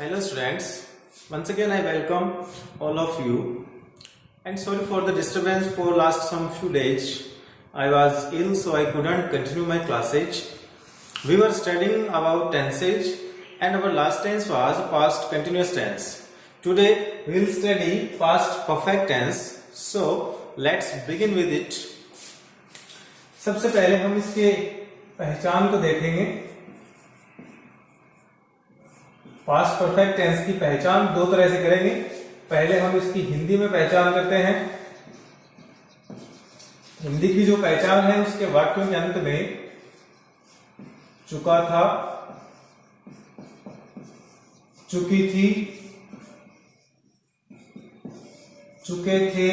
Hello students, once again I welcome all of you and sorry for the disturbance for last some few days. I was ill so I couldn't continue my classes. We were studying about tenses and our last tense was past continuous tense. Today we will study past perfect tense. So let's begin with it. सबसे पहले हम इसके पहचान को देखेंगे। Past perfect tense की पहचान दो तरह से करेंगे। पहले हम इसकी हिंदी में पहचान करते हैं। हिंदी की जो पहचान है उसके वाक्यों के अंत में चुका था, चुकी थी, चुके थे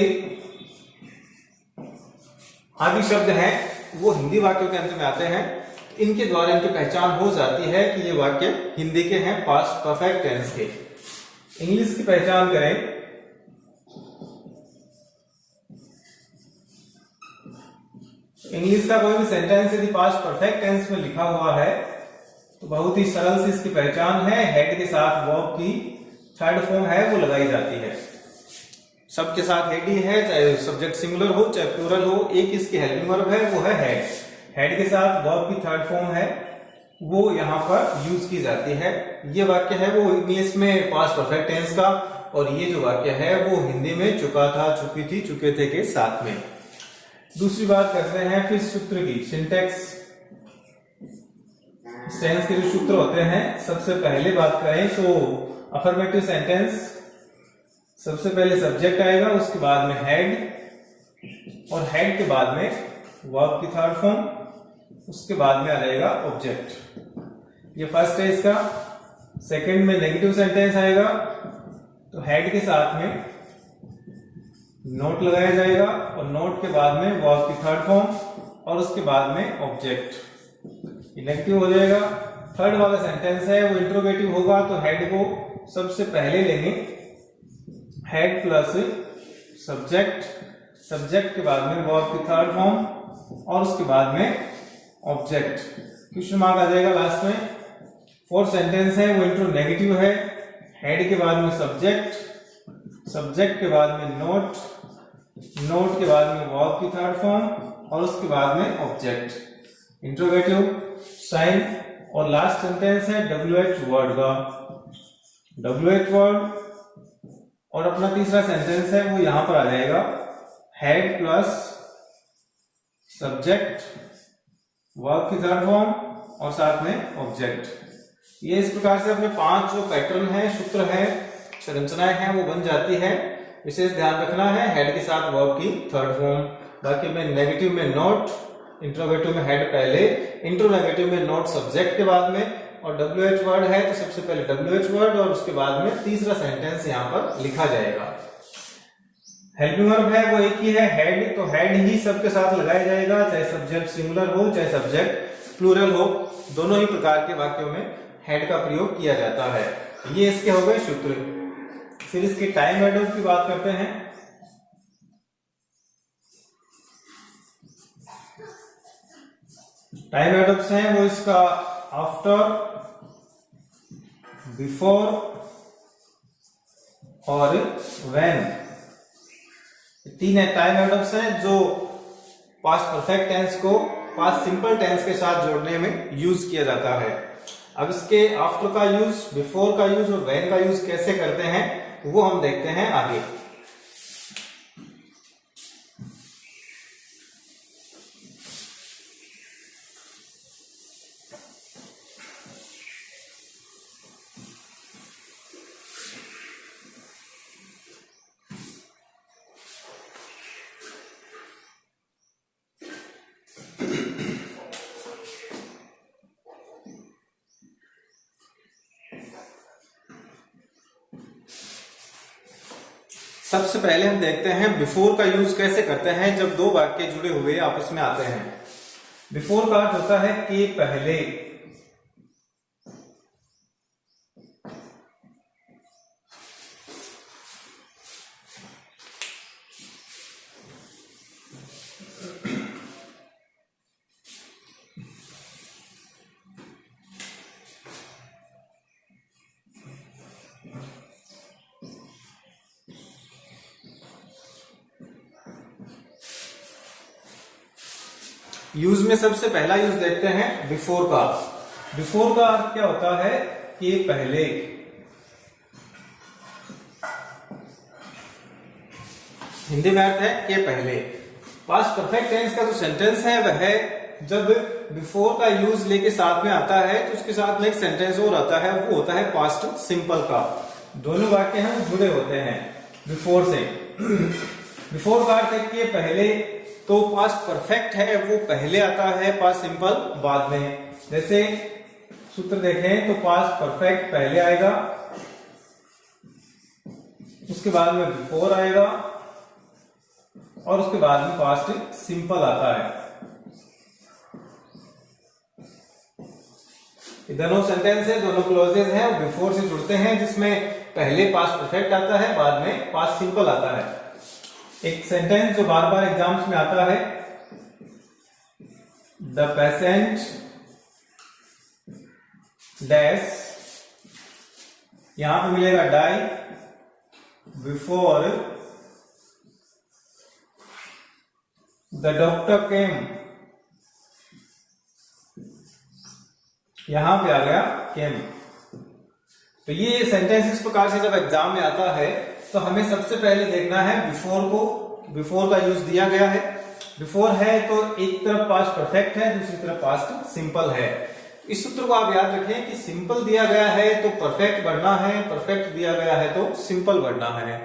आदि शब्द हैं वो हिंदी वाक्यों के अंत में आते हैं। इनके द्वारा इनकी पहचान हो जाती है कि ये वाक्य हिंदी के हैं, पास्ट परफेक्ट टेंस के। इंग्लिश की पहचान करें। इंग्लिश का कोई भी सेंटेंस यदि पास्ट परफेक्ट टेंस में लिखा हुआ है तो बहुत ही सरल सी इसकी पहचान है। हेड के साथ वर्ब की थर्ड फॉर्म है वो लगाई जाती है। सबके साथ हेड ही है, चाहे सब्जेक्ट सिंगुलर हो चाहे प्लूरल हो, एक इसकी हेल्पिंग वर्ब है वो है हेड। हेड के साथ वर्ब की थर्ड फॉर्म है वो यहां पर यूज की जाती है। ये वाक्य है वो इंग्लिश में पास्ट परफेक्ट टेंस का, और ये जो वाक्य है वो हिंदी में चुका था, चुकी थी, चुके थे के साथ में। दूसरी बात करते हैं फिर सूत्र की, सिंटेक्स। टेंस के जो सूत्र होते हैं, सबसे पहले बात करें तो अफर्मेटिव सेंटेंस, सबसे पहले सब्जेक्ट आएगा, उसके बाद में हेड, और हेड के बाद में वर्ब की थर्ड फॉर्म, उसके बाद में आ जाएगा ऑब्जेक्ट। ये फर्स्ट है इसका। सेकंड में नेगेटिव सेंटेंस आएगा तो हेड के साथ में नोट लगाया जाएगा, और नोट के बाद में वर्ब की थर्ड फॉर्म, और उसके बाद में ऑब्जेक्ट। ये नेगेटिव हो जाएगा। थर्ड वाला सेंटेंस है वो इंट्रोगेटिव होगा तो हेड को सबसे पहले लेंगे, हेड प्लस सब्जेक्ट, सब्जेक्ट के बाद में वर्ब की थर्ड फॉर्म, और उसके बाद में ऑब्जेक्ट। क्वेश्चन मार्क आ जाएगा लास्ट में। फोर्थ सेंटेंस है वो इंट्रो नेगेटिव है, हेड के बाद में सब्जेक्ट, सब्जेक्ट के बाद में नोट, नोट के बाद में वर्ब की थर्ड फॉर्म, और उसके बाद में ऑब्जेक्ट, इंट्रोगेटिव साइन। और लास्ट सेंटेंस है WH वर्ड का, WH वर्ड। और अपना तीसरा सेंटेंस है वो यहां पर आ जाएगा, हेड प्लस सब्जेक्ट, वर्ब की थर्ड फॉर्म, और साथ में ऑब्जेक्ट। ये इस प्रकार से अपने 5 जो पैटर्न है, सूत्र है, संरचनाएं हैं वो बन जाती है। विशेष ध्यान रखना है हेड के साथ वर्ब की थर्ड फॉर्म। बाकी में नेगेटिव में नोट, इंट्रोगेटिव में हेड पहले, इंट्रोनेगेटिव में नोट सब्जेक्ट के बाद में, और WH वर्ड है तो सबसे पहले WH वर्ड, और उसके बाद में तीसरा सेंटेंस यहां पर लिखा जाएगा। हेल्पिंग वर्ब है वो एक ही है, हेड, तो हेड ही सबके साथ लगाया जाएगा, चाहे सब्जेक्ट सिंगुलर हो चाहे सब्जेक्ट प्लूरल हो, दोनों ही प्रकार के वाक्यों में हेड का प्रयोग किया जाता है। ये इसके हो गए सूत्र। फिर इसके टाइम एडवर्ब की बात करते हैं। टाइम एडवर्ब्स हैं वो इसका आफ्टर, बिफोर और व्हेन, तीन टाइम एडवर्ब्स हैं जो पास्ट परफेक्ट टेंस को पास्ट सिंपल टेंस के साथ जोड़ने में यूज किया जाता है। अब इसके आफ्टर का यूज, बिफोर का यूज और व्हेन का यूज कैसे करते हैं वो हम देखते हैं आगे। सबसे पहले हम देखते हैं बिफोर का यूज कैसे करते हैं जब दो वाक्य जुड़े हुए आपस में आते हैं। बिफोर का अर्थ होता है कि पहले। यूज में सबसे पहला यूज देखते हैं बिफोर का। बिफोर का अर्थ क्या होता है कि पहले। हिंदी में अर्थ है कि पहले। पास्ट परफेक्ट टेंस का जो सेंटेंस है वह जब बिफोर का यूज लेके साथ में आता है तो उसके साथ में एक सेंटेंस और आता है, वो होता है पास्ट सिंपल का। दोनों वाक्य हैं जुड़े होते हैं बिफोर से। बिफोर का अर्थ है कि पहले, तो पास्ट परफेक्ट है वो पहले आता है, पास्ट सिंपल बाद में। जैसे सूत्र देखें तो पास्ट परफेक्ट पहले आएगा, उसके बाद में बिफोर आएगा और उसके बाद में पास्ट सिंपल आता है। दोनों सेंटेंस है, दोनों क्लोजेज हैं, वो बिफोर से जुड़ते हैं, जिसमें पहले पास्ट परफेक्ट आता है, बाद में पास्ट सिंपल आता है। एक सेंटेंस जो बार बार एग्जाम्स में आता है, द पेशेंट डैश, यहां पे मिलेगा die before the doctor came, यहां पे आ गया केम। तो ये सेंटेंस इस प्रकार से जब एग्जाम में आता है तो हमें सबसे पहले देखना है बिफोर को। बिफोर का यूज दिया गया है, बिफोर है तो एक तरफ पास्ट परफेक्ट है, दूसरी तरफ पास्ट सिंपल है। इस सूत्र को आप याद रखें कि सिंपल दिया गया है तो परफेक्ट बढ़ना है, परफेक्ट दिया गया है तो सिंपल बढ़ना है,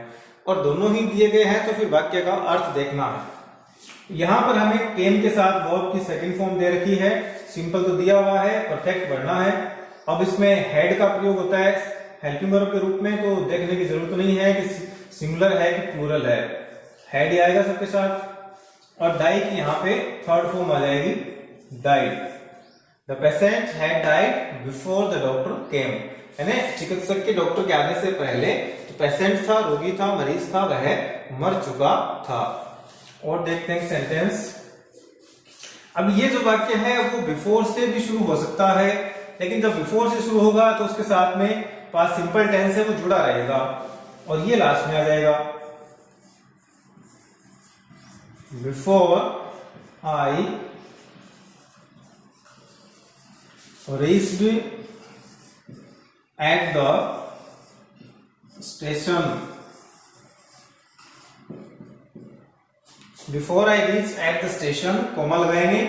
और दोनों ही दिए गए हैं तो फिर वाक्य का अर्थ देखना है। यहां पर हमें केम के साथ वर्ब की सेकंड फॉर्म दे रखी है, सिंपल तो दिया हुआ है, परफेक्ट बढ़ना है। अब इसमें हेड का प्रयोग होता है हेल्पिंग वर्ब के रूप में, तो देखने की जरूरत नहीं है कि सिंगुलर है कि प्लूरल है, हेड ही आएगा सबके साथ। और डाई की यहाँ पे थर्ड फॉर्म आ जाएगी, died. The patient had died before the doctor केम, यानी चिकित्सक के डॉक्टर के आने से पहले जो पेशेंट था, रोगी था, मरीज था, वह मर चुका था। और देखते हैं सेंटेंस। अब ये जो वाक्य है वो बिफोर से भी शुरू हो सकता है, लेकिन जब बिफोर से शुरू होगा तो उसके साथ में पास्ट सिंपल टेंस है वो जुड़ा रहेगा, और ये लास्ट में आ जाएगा, before I reached at the station, before I reach at the station, comma लगाएंगे,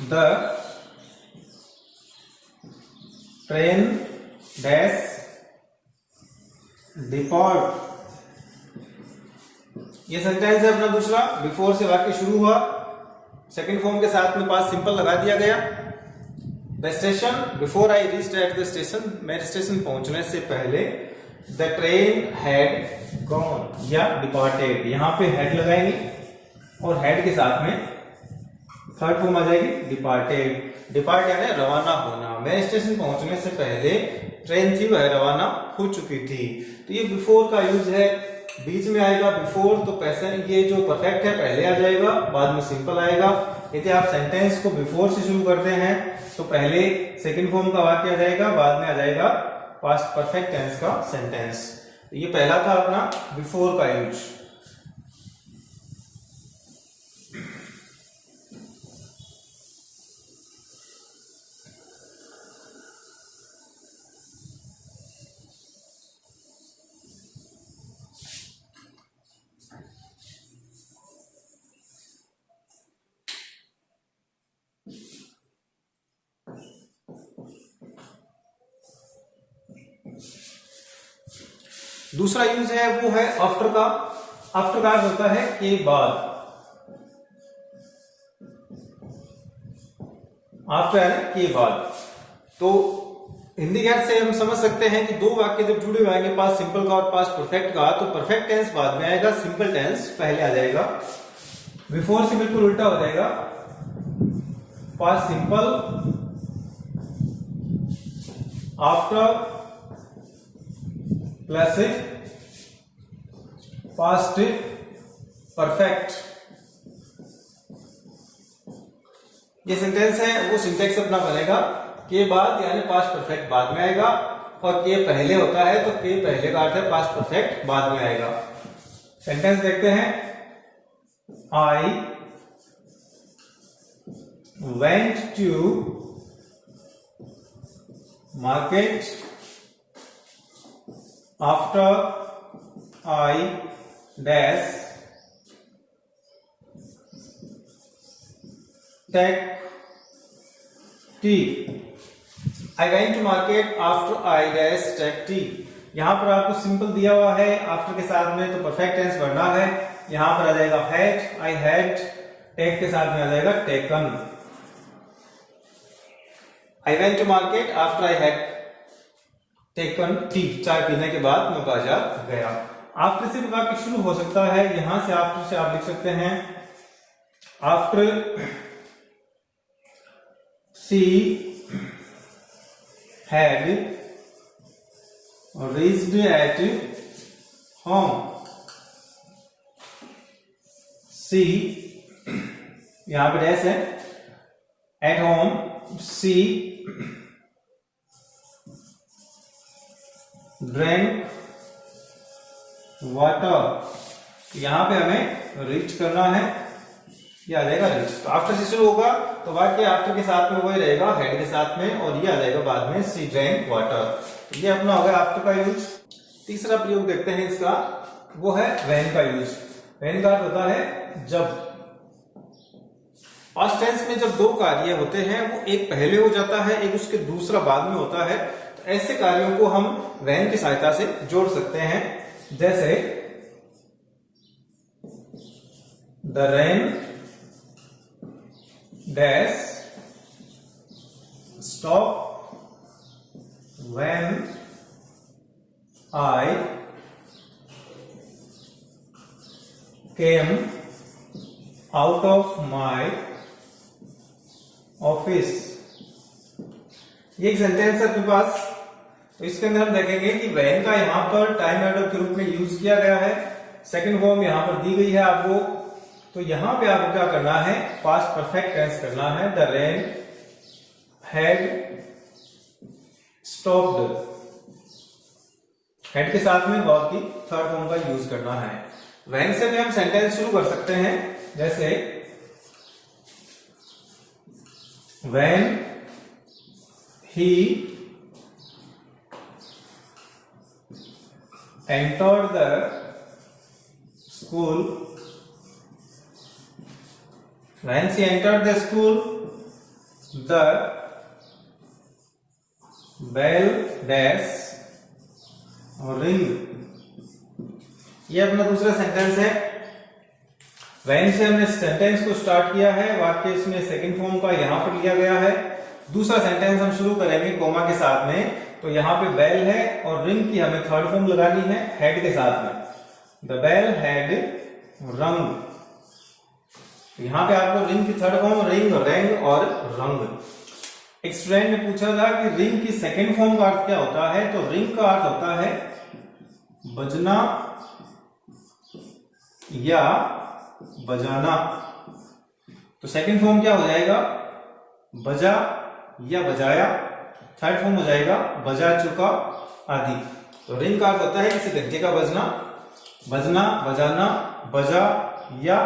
द ट्रेन डैश डिपार्ट। ये सेंटेंस है अपना दूसरा, बिफोर से वाक्य शुरू हुआ, सेकंड फॉर्म के साथ में पास्ट सिंपल लगा दिया गया। The station, before I reached at the station, मेरे स्टेशन पहुंचने से पहले, द ट्रेन हैड गॉन या डिपार्टेड, यहां पे हेड लगाएंगे और हेड के साथ में थर्ड फॉर्म आ जाएगी डिपार्टेड। डिपार्ट यानी रवाना होना, मेरे स्टेशन पहुंचने से पहले ट्रेन थी वह रवाना हो चुकी थी। तो ये बिफोर का यूज है, बीच में आएगा बिफोर, तो पैसे ये जो परफेक्ट है पहले आ जाएगा, बाद में सिंपल आएगा। यदि आप सेंटेंस को बिफोर से शुरू करते हैं तो पहले सेकंड फॉर्म का वाक्य आ जाएगा, बाद में आ जाएगा पास्ट परफेक्ट टेंस का सेंटेंस। तो ये पहला था अपना बिफोर का यूज। दूसरा यूज है वो है आफ्टर का। आफ्टर का होता है के बाद, आफ्टर है के बाद। तो हिंदी गैर से हम समझ सकते हैं कि दो वाक्य जब जुड़े हुए आएंगे, पास्ट सिंपल का और पास्ट परफेक्ट का, तो परफेक्ट टेंस बाद में आएगा, सिंपल टेंस पहले आ जाएगा। बिफोर से बिल्कुल उल्टा हो जाएगा, past simple, after plus past perfect. ये सेंटेंस है वो सिंटेक्स अपना बनेगा, के बाद यानी पास्ट परफेक्ट बाद में आएगा, और के पहले होता है तो के पहले का अर्थ है पास्ट परफेक्ट बाद में आएगा। सेंटेंस देखते हैं, आई went to market after I dash take tea. I went to market after I dash take tea. यहां पर आपको सिंपल दिया हुआ है, आफ्टर के साथ में तो परफेक्ट टेंस भरना है। यहां पर आ जाएगा हैड, आई हैड, टेक के साथ में आ जाएगा taken. I went to market after I had taken tea, चाय पीने के बाद मैं बाजार गया। आफ्टर से भी वाक्य शुरू हो सकता है, यहां से आफ्टर से आप लिख सकते हैं after she had reached at home. She, यहां पे डैश है, at home she drank water. यहां पे हमें रीच करना है, ये आ जाएगा रीच। तो आफ्टर से शुरू होगा तो वाक्य आफ्टर के साथ में वही रहेगा हेड के साथ में, और ये आ जाएगा बाद में सी ड्रैंक वाटर। ये अपना होगा आफ्टर का यूज। तीसरा प्रयोग देखते हैं इसका, वो है व्हेन का यूज। व्हेन का अर्थ होता है जब। पास्ट टेंस में जब दो कार्य होते हैं, वो एक पहले हो जाता है, एक उसके दूसरा बाद में होता है, तो ऐसे कार्यों को हम व्हेन की सहायता से जोड़ सकते हैं। जैसे the rain dash stop when I came out of my office। ये एक सेंटेंस है अपने पास, तो इसके अंदर हम देखेंगे कि when का यहां पर टाइम एडवर्ब के रूप में यूज किया गया है, सेकंड फॉर्म यहां पर दी गई है आपको। तो यहां पे आपको क्या करना है, पास्ट परफेक्ट टेंस करना है। The rain had stopped, head के साथ में वर्ब की थर्ड फॉर्म का यूज करना है। व्हेन से भी हम सेंटेंस शुरू कर सकते हैं, जैसे when he entered the school, when she entered the school the bell dash ring. ये अपना दूसरा सेंटेंस है। व्हेन से हमने सेंटेंस को स्टार्ट किया है, वाक्य इसमें सेकंड फॉर्म का यहां पर लिया गया है। दूसरा सेंटेंस हम शुरू करेंगे कोमा के साथ में, तो यहां पे बेल है और रिंग की हमें थर्ड फॉर्म लगानी है हेड के साथ में। द बेल हैड रंग, यहां पे आपको रिंग की थर्ड फॉर्म रिंग, रैंग और रंग। एक स्टूडेंट ने पूछा था कि रिंग की सेकंड फॉर्म का अर्थ क्या होता है, तो रिंग का अर्थ होता है बजना या बजाना। तो सेकंड फॉर्म क्या हो जाएगा, बजा या बजाया। थर्ड फॉर्म हो जाएगा बजा चुका आदि। तो रिंग का अर्थ होता है किसी घंटे का बजना, बजना, बजाना, बजा या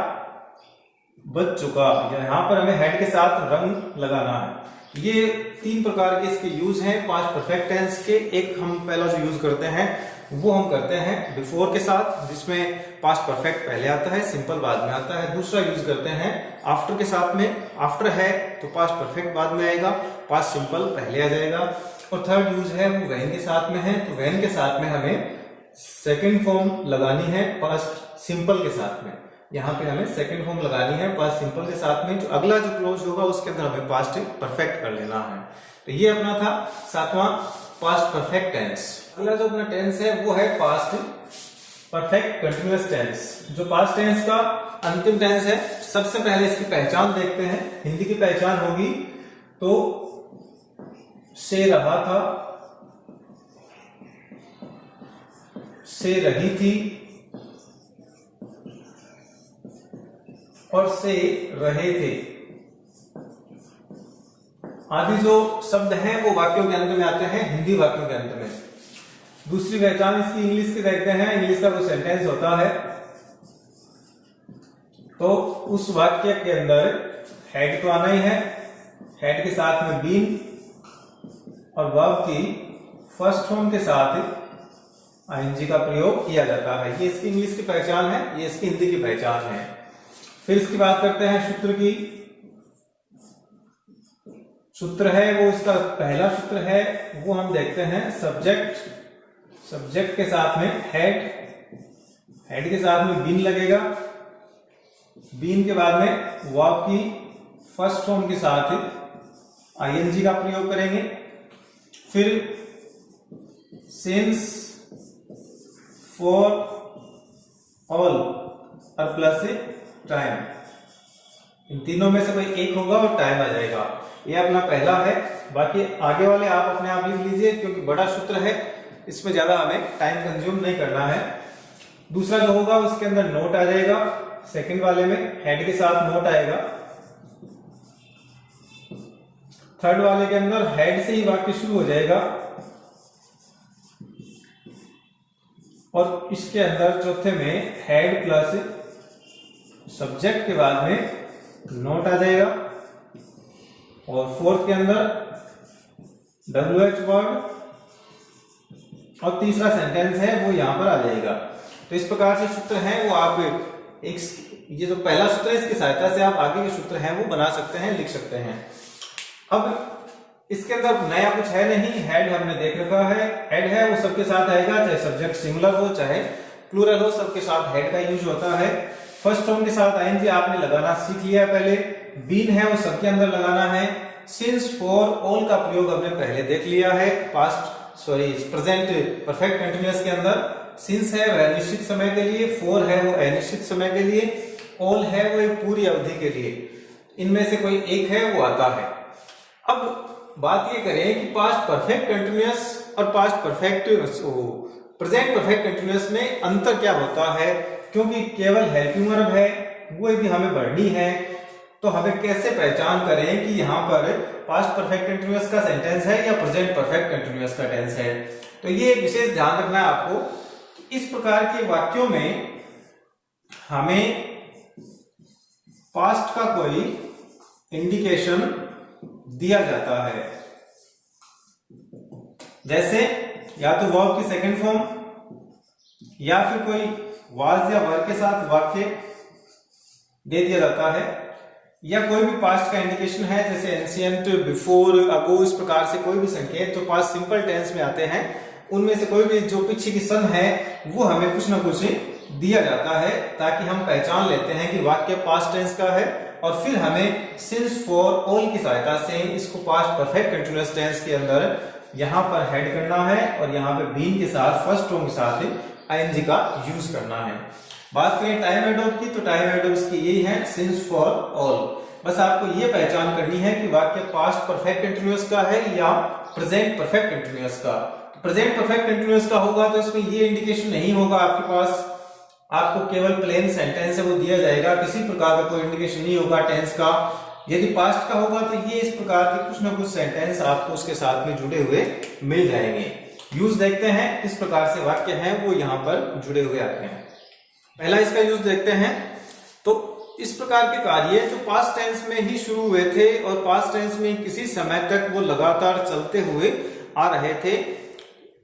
बज चुका। यहां पर हमें हेड के साथ रंग लगाना है। ये तीन प्रकार के इसके यूज हैं पास्ट परफेक्ट टेंस के। एक हम पहला जो यूज करते हैं वो हम करते हैं बिफोर के साथ, जिसमें पास्ट परफेक्ट पहले आता है, सिंपल बाद में आता है। दूसरा यूज करते हैं आफ्टर के साथ में, आफ्टर है तो पास्ट परफेक्ट बाद में आएगा, पास्ट सिंपल पहले आ जाएगा। और थर्ड यूज है वो व्हेन के साथ में है, तो व्हेन के साथ में हमें सेकेंड फॉर्म लगानी है पास्ट सिंपल के साथ में। यहाँ पे हमें सेकंड फॉर्म लगानी है पास्ट सिंपल के साथ में। जो अगला जो क्लोज होगा उसके अंदर हमें पास्ट परफेक्ट कर लेना है। तो ये अपना था सातवां पास्ट परफेक्ट टेंस। अगला जो अपना टेंस है वो है पास्ट परफेक्ट कंटिन्यूअस टेंस, जो पास्ट टेंस का अंतिम टेंस है। सबसे पहले इसकी पहचान देखते हैं। हिंदी की पहचान होगी तो से रहा था, से रही थी और से रहे थे आदि जो शब्द हैं वो वाक्यों के अंत में आते हैं, हिंदी वाक्यों के अंत में। दूसरी पहचान इसकी इंग्लिश की देखते हैं। इंग्लिश का कोई सेंटेंस होता है तो उस वाक्य के अंदर हेड तो आना ही है, हेड के साथ में बीन और वर्ब की फर्स्ट फॉर्म के साथ आईएनजी का प्रयोग किया जाता है। ये इसकी इंग्लिश की पहचान है, ये इसकी हिंदी की पहचान है। फिर इसकी बात करते हैं सूत्र की। सूत्र है वो, इसका पहला सूत्र है वो हम देखते हैं सब्जेक्ट के साथ में हेड के साथ में बीन लगेगा, बीन के बाद में वर्ब की फर्स्ट फॉर्म के साथ आईएनजी का प्रयोग करेंगे। फिर सिंस, फॉर, ऑल और प्लस टाइम, इन तीनों में से कोई एक होगा और टाइम आ जाएगा। ये अपना पहला है। बाकी आगे वाले आप अपने आप लिख लीजिए क्योंकि बड़ा सूत्र है, इसमें ज्यादा हमें टाइम कंज्यूम नहीं करना है। दूसरा जो होगा उसके अंदर नोट आ जाएगा, सेकंड वाले में हेड के साथ नोट आएगा। थर्ड वाले के अंदर हेड से ही वाक्य शुरू हो जाएगा और इसके अंदर चौथे में हेड प्लस सब्जेक्ट के बाद में नोट आ जाएगा और फोर्थ के अंदर WH वर्ड और तीसरा सेंटेंस है वो यहां पर आ जाएगा। तो इस प्रकार से सूत्र हैं वो आप ये जो पहला सूत्र है इसकी सहायता से आप आगे के सूत्र हैं वो बना सकते हैं, लिख सकते हैं। अब इसके अंदर नया कुछ है नहीं, हेड हमने देख रखा है। हेड है वो सबके साथ आएगा, चाहे सब्जेक्ट सिंगुलर हो चाहे प्लूरल हो, सबके साथ हेड का यूज होता है। फर्स्ट फॉर्म के साथ आईएनजी आपने लगाना सीख लिया पहले। बीन है वो सबके अंदर लगाना है। सिंस, फॉर, ऑल का प्रयोग हमने पहले देख लिया है प्रेजेंट परफेक्ट कंटिन्यूअस के अंदर। सिंस है वह निश्चित समय के लिए, फॉर है वो अनिश्चित समय के लिए, ऑल है वो एक पूरी अवधि के लिए। इनमें से कोई एक है वो आता है। अब बात ये करें कि पास्ट परफेक्ट कंटिन्यूअस और past perfect present perfect continuous में अंतर क्या होता है, क्योंकि केवल हेल्पिंग वर्ब है वो यदि हमें बढ़नी है तो हमें कैसे पहचान करें कि यहाँ पर पास्ट परफेक्ट कंटिन्यूअस का सेंटेंस है या प्रेजेंट परफेक्ट कंटिन्यूअस का टेंस है। तो ये विशेष ध्यान रखना है आपको कि इस प्रकार के वाक्यों में हमें पास्ट का कोई इंडिकेशन दिया जाता है, जैसे या तो वर्ब की सेकंड फॉर्म या फिर कोई वाज या वर्ब के साथ वाक्य दे दिया जाता है, या कोई भी पास्ट का इंडिकेशन है जैसे एंशिएंट, बिफोर, अगो, इस प्रकार से कोई भी संकेत जो पास्ट सिंपल टेंस में आते हैं उनमें से कोई भी जो पीछे की सन है वो हमें कुछ ना कुछ दिया जाता है ताकि हम पहचान लेते हैं कि वाक्य पास्ट टेंस का है। और फिर हमें सिंस, फॉर, ऑल की सहायता से इसको पास्ट परफेक्ट कंटीन्यूअस टेंस के अंदर यहां पर हेड करना है और यहां पे बीन के साथ फर्स्ट फॉर्म के साथ आईएनजी का यूज करना है। बात करें टाइम एडवर्ब की, तो टाइम एडवर्ब्स की यही है सिंस, फॉर, ऑल। बस आपको ये पहचान करनी है कि वाक्य पास्ट परफेक्ट कंटीन्यूअस का है या प्रेजेंट परफेक्ट कंटीन्यूअस का। प्रेजेंट परफेक्ट कंटीन्यूअस का होगा तो इसमें ये इंडिकेशन नहीं होगा आपके पास, आपको केवल प्लेन सेंटेंस है वो दिया जाएगा, किसी प्रकार का कोई इंडिकेशन नहीं होगा टेंस का। यदि पास्ट का होगा तो ये इस प्रकार के कुछ ना कुछ सेंटेंस आपको उसके साथ में जुड़े हुए मिल जाएंगे। यूज देखते हैं किस प्रकार से वाक्य हैं वो यहाँ पर जुड़े हुए आते हैं। पहला इसका यूज देखते हैं। तो इस प्रकार के कार्य जो पास्ट टेंस में ही शुरू हुए थे और पास्ट टेंस में किसी समय तक वो लगातार चलते हुए आ रहे थे,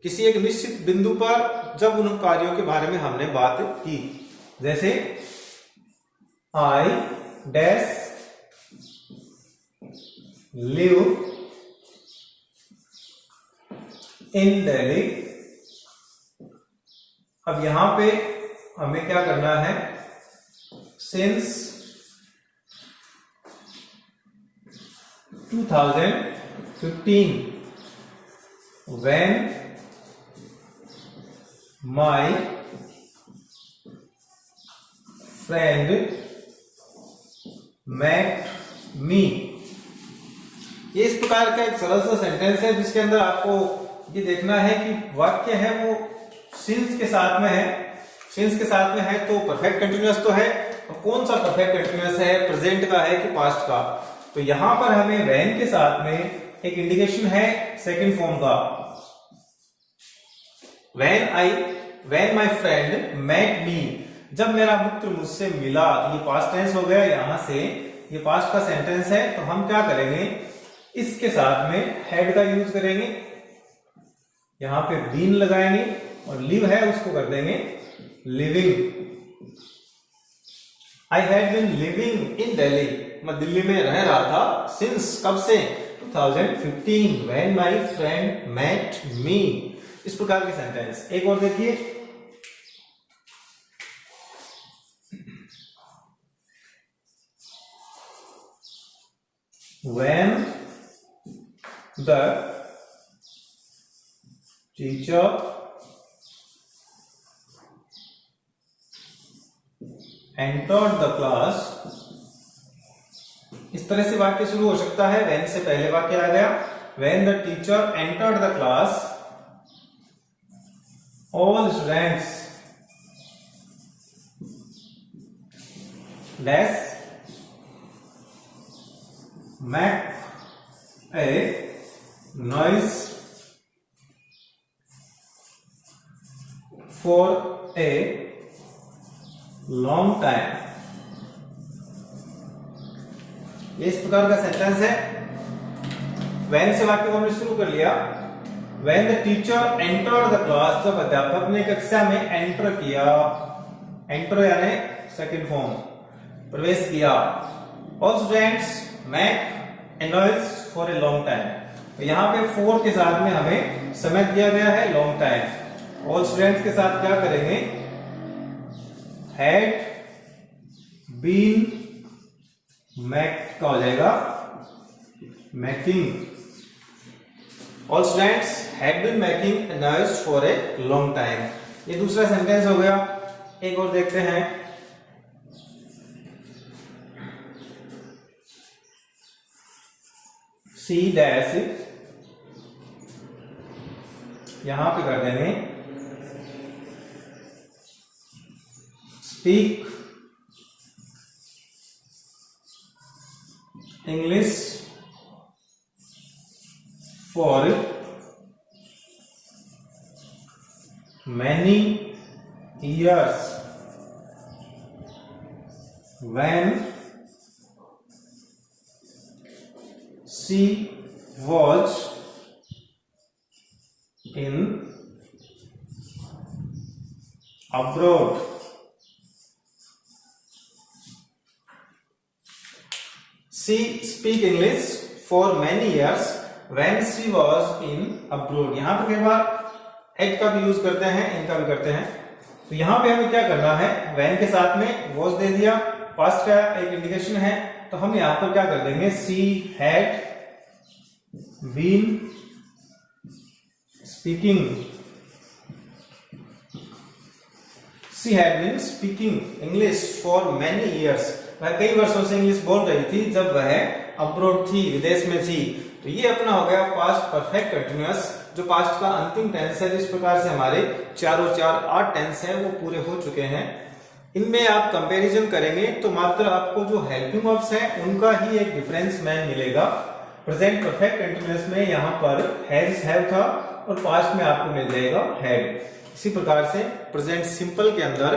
किसी एक निश्चित बिंदु पर जब उन कार्यों के बारे में हमने बात की, जैसे I dash live in Delhi. अब यहां पे हमें क्या करना है, since 2015 when my friend met me। ये इस प्रकार का एक सरल सा सेंटेंस है जिसके अंदर आपको ये देखना है कि वाक्य है वो सिंस के साथ में है। सिंस के साथ में है तो परफेक्ट कंटीन्यूअस तो है, और कौन सा परफेक्ट कंटीन्यूअस है, प्रेजेंट का है कि पास्ट का। तो यहां पर हमें व्हेन के साथ में एक इंडिकेशन है सेकंड फॉर्म का, when my friend met me, जब मेरा मित्र मुझसे मिला। तो ये पास्ट टेंस हो गया, यहां से ये पास्ट का सेंटेंस है। तो हम क्या करेंगे, इसके साथ में हैड का यूज करेंगे, यहां पे बीन लगाएंगे और लिव है उसको कर देंगे living. I had been living in Delhi, मैं दिल्ली में रह रहा था सिंस कब से 2015 when my friend met me. इस प्रकार के सेंटेंस। एक और देखिए, when the teacher entered the class, इस तरह से वाक्य शुरू हो सकता है। when से पहले वाक्य आ गया, when the teacher entered the class all students dash make a noise for a long time। ये इस प्रकार का सेंटेंस है। when से वाक्य को हमने शुरू कर लिया। when the teacher entered the class, जब अध्यापक ने कक्षा में एंटर किया, एंटर यानी सेकंड फॉर्म, प्रवेश किया। all students make a noise for a long time, तो यहाँ पे for के साथ में हमें समय दिया गया है long time। all students के साथ क्या करेंगे, had been make का हो जाएगा making। all students had been making a noise for a long time। ये दूसरा सेंटेंस हो गया। एक और देखते हैं, सी डैश, यहां पे कर देंगे speak English for many years when she was in abroad। She speak English for many years when she was in abroad। यहां पर कई बार एट का भी यूज करते हैं, इनका भी करते हैं। तो यहां पे हमें क्या करना है, when के साथ में was दे दिया, पास्ट का एक इंडिकेशन है, तो हम यहां पर क्या कर देंगे, she had been speaking, she had been speaking English for many years। वह कई वर्षों से इंग्लिश बोल रही थी जब वह अब्रोड थी, विदेश में थी। तो ये अपना हो गया पास्ट परफेक्ट कंटिन्यूअस, जो पास्ट का अंतिम टेंस है। जिस प्रकार से हमारे 4 और 4 8 टेंस हैं वो पूरे हो चुके हैं। इनमें आप कंपैरिजन करेंगे तो मात्र आपको जो हेल्पिंग वर्ब्स हैं उनका ही एक डिफरेंस में मिलेगा। प्रेजेंट परफेक्ट कंटिन्यूअस में यहाँ पर हैज हैव था और पास्ट में आपको मिल जाएगा हैड। इसी प्रकार से प्रेजेंट सिंपल के अंदर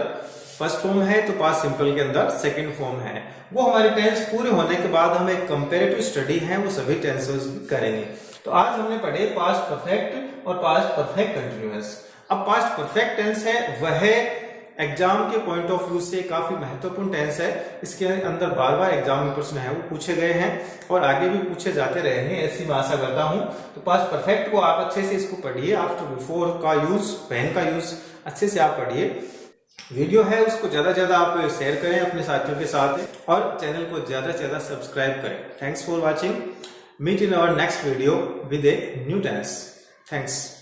फर्स्ट फॉर्म है तो पास्ट सिंपल के अंदर सेकंड फॉर्म है। वो हमारे टेंस पूरे होने के बाद हम एक कंपैरेटिव स्टडी है वो सभी टेंसेस करेंगे। तो आज हमने पढ़े पास्ट परफेक्ट और पास्ट परफेक्ट कंटिन्यूअस। अब पास्ट परफेक्ट टेंस है वह एग्जाम के पॉइंट ऑफ व्यू से काफी महत्वपूर्ण टेंस है। इसके अंदर बार बार एग्जाम में प्रश्न है वो पूछे गए हैं और आगे भी पूछे जाते रहेंगे, ऐसी मैं आशा करता हूं। तो पास्ट परफेक्ट को आप अच्छे से इसको पढ़िए। आफ्टर बिफोर का यूज, व्हेन का यूज अच्छे से आप पढ़िए। वीडियो है उसको ज्यादा ज्यादा आप शेयर करें अपने साथियों के साथ और चैनल को ज्यादा से ज्यादा सब्सक्राइब करें। Thanks for watching. Meet in our next video with a new tense. Thanks.